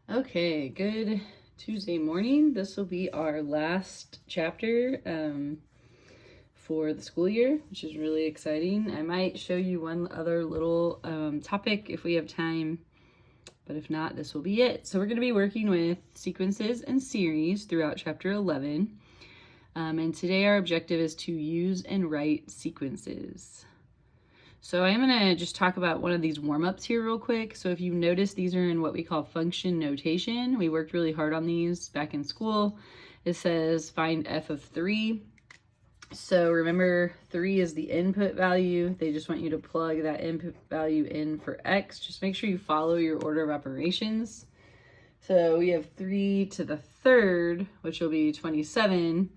Okay, good Tuesday morning. This will be our last chapter for the school year, which is really exciting. I might show you one other little topic if we have time, but if not, this will be it. So we're going to be working with sequences and series throughout chapter 11. And today our objective is to use and write sequences. So I'm going to just talk about one of these warm-ups here real quick. So if you notice, these are in what we call function notation. We worked really hard on these back in school. It says find f of 3. So remember, 3 is the input value. They just want you to plug that input value in for x. Just make sure you follow your order of operations. So we have 3 to the third, which will be 27.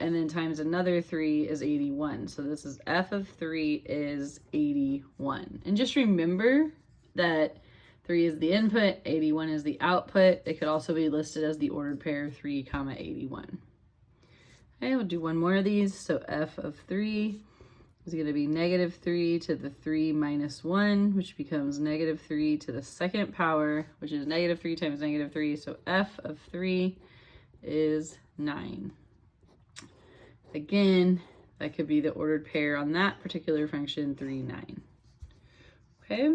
And then times another 3 is 81. So this is f of 3 is 81. And just remember that 3 is the input, 81 is the output. It could also be listed as the ordered pair 3, 81. Okay, we'll do one more of these. So f of 3 is going to be negative 3 to the 3 minus 1, which becomes negative 3 to the second power, which is negative 3 times negative 3. So f of 3 is 9. Again, that could be the ordered pair on that particular function, 3, 9. Okay.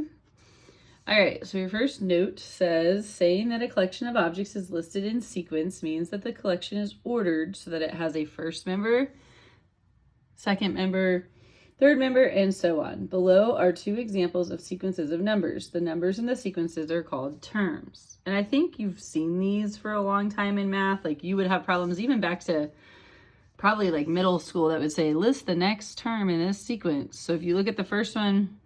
All right, so your first note says, saying that a collection of objects is listed in sequence means that the collection is ordered so that it has a first member, second member, third member, and so on. Below are 2 examples of sequences of numbers. The numbers in the sequences are called terms. And I think you've seen these for a long time in math. Like you would have problems even back to probably like middle school that would say list the next term in this sequence. So if you look at the first one,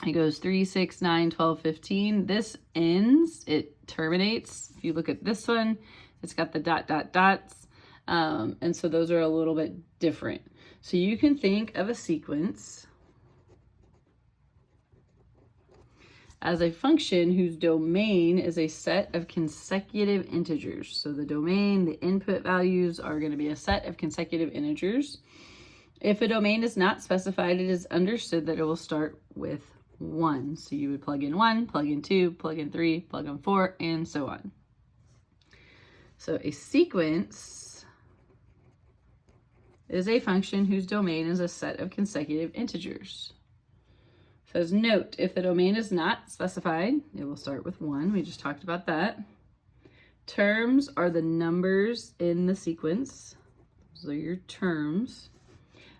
it goes 3, 6, 9, 12, 15. This ends, it terminates. If you look at this one, it's got the dots. And so those are a little bit different. So you can think of a sequence as a function whose domain is a set of consecutive integers. So the domain, the input values are going to be a set of consecutive integers. If a domain is not specified, it is understood that it will start with 1. So you would plug in 1, plug in 2, plug in 3, plug in 4, and so on. So a sequence is a function whose domain is a set of consecutive integers. Says note, if the domain is not specified, it will start with 1. We just talked about that. Terms are the numbers in the sequence. Those are your terms.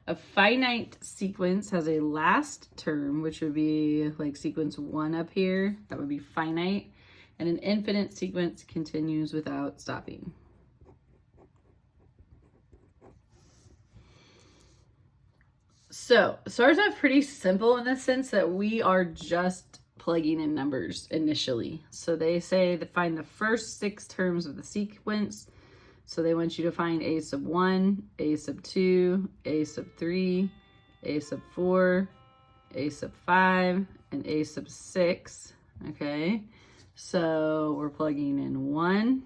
A finite sequence has a last term, which would be like sequence 1 up here. That would be finite. And an infinite sequence continues without stopping. So it starts off pretty simple in the sense that we are just plugging in numbers initially. So they say to find the first 6 terms of the sequence. So they want you to find a sub 1, a sub 2, a sub 3, a sub 4, a sub 5, and a sub 6. Okay, so we're plugging in 1,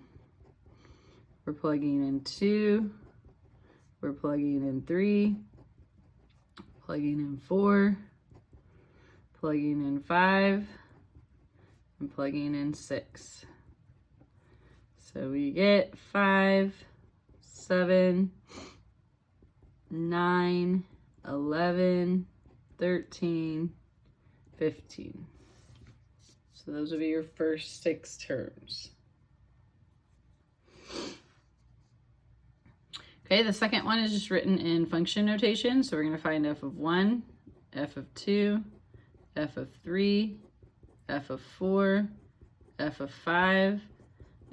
we're plugging in 2, we're plugging in 3, plugging in 4, plugging in 5, and plugging in 6. So we get 5, 7, 9, 11, 13, 15. So those would be your first 6 terms. Okay, the second one is just written in function notation. So we're going to find f of 1, f of 2, f of 3, f of 4, f of 5,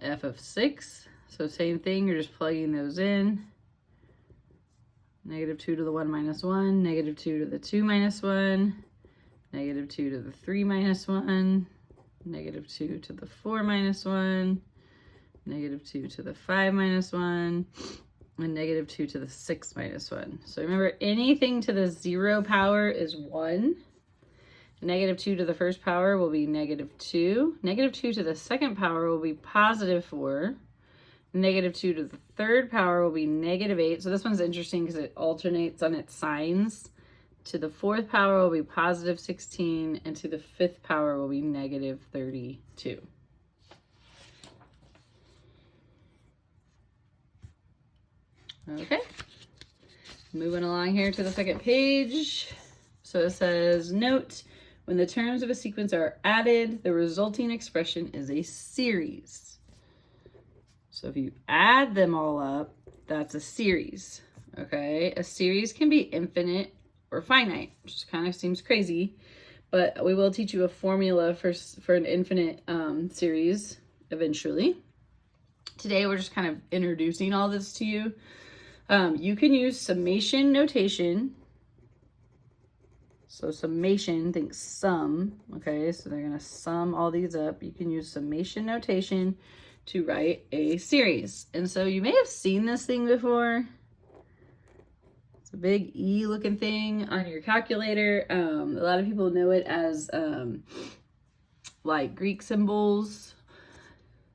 f of 6. So same thing, you're just plugging those in. Negative 2 to the 1 minus 1, negative 2 to the 2 minus 1, negative 2 to the 3 minus 1, negative 2 to the 4 minus 1, negative 2 to the 5 minus 1, and negative 2 to the 6 minus 1. So remember, anything to the 0 power is 1. Negative 2 to the first power will be negative 2. Negative 2 to the second power will be positive 4. Negative 2 to the third power will be negative 8. So this one's interesting because it alternates on its signs. To the fourth power will be positive 16. And to the fifth power will be negative 32. Okay. Moving along here to the second page. So it says, note, when the terms of a sequence are added, the resulting expression is a series. So if you add them all up, that's a series. Okay, a series can be infinite or finite, which kind of seems crazy, but we will teach you a formula for an infinite series eventually. Today we're just kind of introducing all this to you. You can use summation notation. So summation, think sum, okay? So they're gonna sum all these up. You can use summation notation to write a series. And so you may have seen this thing before. It's a big E looking thing on your calculator. A lot of people know it as like Greek symbols.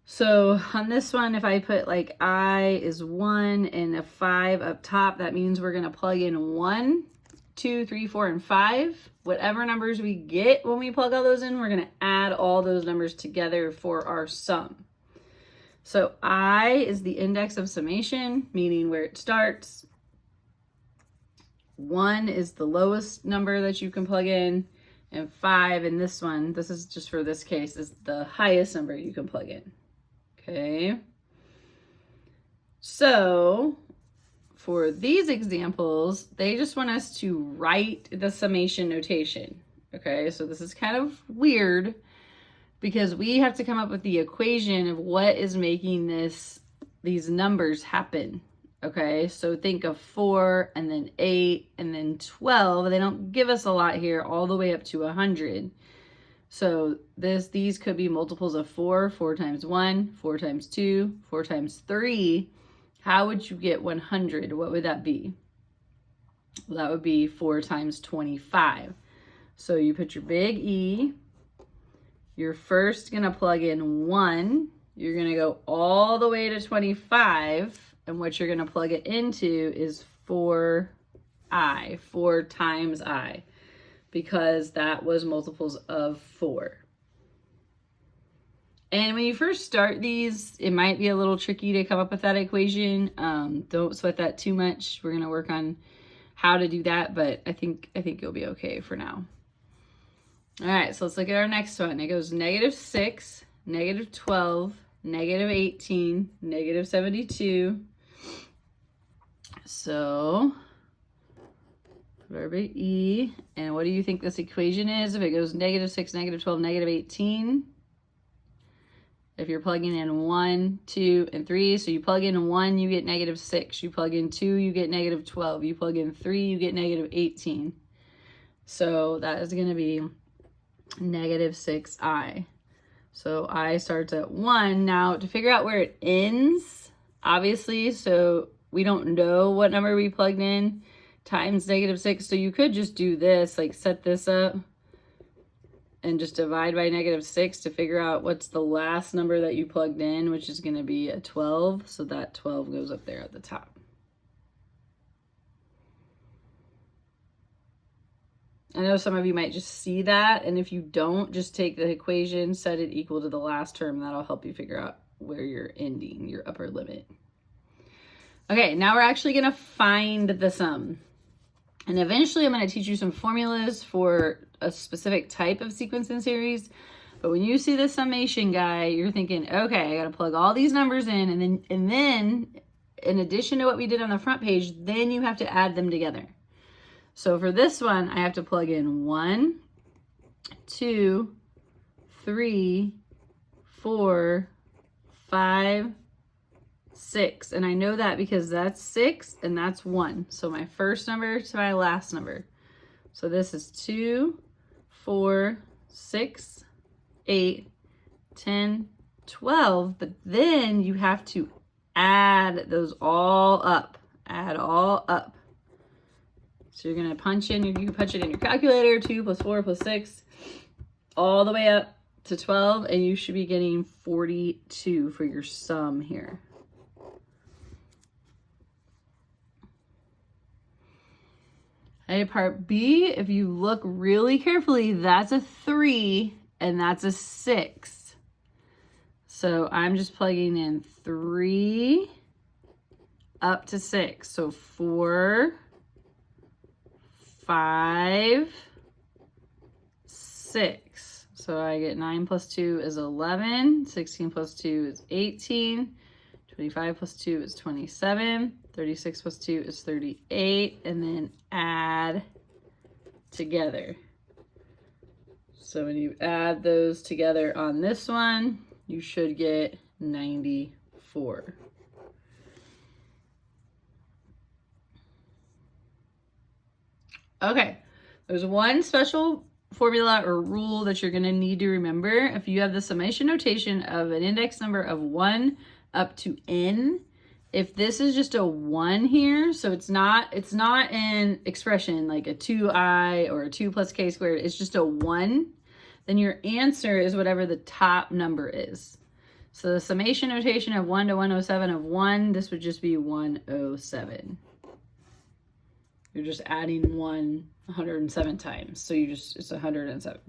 So on this one, if I put like I is 1 and a 5 up top, that means we're gonna plug in 1, 2, 3, 4, and 5. Whatever numbers we get when we plug all those in, we're gonna add all those numbers together for our sum. So I is the index of summation, meaning where it starts. 1 is the lowest number that you can plug in, and 5 in this one, this is just for this case, is the highest number you can plug in. Okay. So for these examples, they just want us to write the summation notation. Okay, so this is kind of weird because we have to come up with the equation of what is making these numbers happen. Okay, so think of 4 and then 8 and then 12. They don't give us a lot here, all the way up to 100. So these could be multiples of 4, 4 times 1, 4 times 2, 4 times 3. How would you get 100? What would that be? Well, that would be 4 times 25. So you put your big E. You're first going to plug in 1. You're going to go all the way to 25. And what you're going to plug it into is 4I, 4 times I, because that was multiples of 4. And when you first start these, it might be a little tricky to come up with that equation. Don't sweat that too much. We're going to work on how to do that, but I think you'll be okay for now. All right, so let's look at our next one. It goes -6, -12, -18, -72. So put our big E, and what do you think this equation is? If it goes -6, -12, -18, if you're plugging in 1, 2, and 3, so you plug in 1, you get -6. You plug in 2, you get -12. You plug in 3, you get -18. So that is going to be -6I. So I starts at 1. Now to figure out where it ends, obviously, so we don't know what number we plugged in times -6. So you could just do this, like set this up and just divide by -6 to figure out what's the last number that you plugged in, which is going to be a 12. So that 12 goes up there at the top. I know some of you might just see that, and if you don't, just take the equation, set it equal to the last term. That'll help you figure out where you're ending, your upper limit. Okay, now we're actually going to find the sum. And eventually I'm going to teach you some formulas for a specific type of sequence and series. But when you see the summation guy, you're thinking, okay, I got to plug all these numbers in, and then in addition to what we did on the front page, then you have to add them together. So for this one, I have to plug in 1, 2, 3, 4, 5, 6. And I know that because that's 6 and that's 1. So my first number to my last number. So this is 2, 4, 6, 8, 10, 12. But then you have to add those all up. Add all up. So you're going to punch in, you can punch it in your calculator, 2 plus 4 plus 6, all the way up to 12, and you should be getting 42 for your sum here. Okay, part B, if you look really carefully, that's a 3 and that's a 6. So I'm just plugging in 3 up to 6. So 4, 5, 6. So I get 9 plus 2 is 11. 16 plus 2 is 18. 25 plus 2 is 27. 36 plus 2 is 38. And then add together. So when you add those together on this one, you should get 94. Okay, there's one special formula or rule that you're going to need to remember. If you have the summation notation of an index number of 1 up to n, if this is just a 1 here, so it's not an expression like a 2i or a 2 plus k squared, it's just a 1, then your answer is whatever the top number is. So the summation notation of 1 to 107 of 1, this would just be 107. You're just adding 107 times, so it's 107.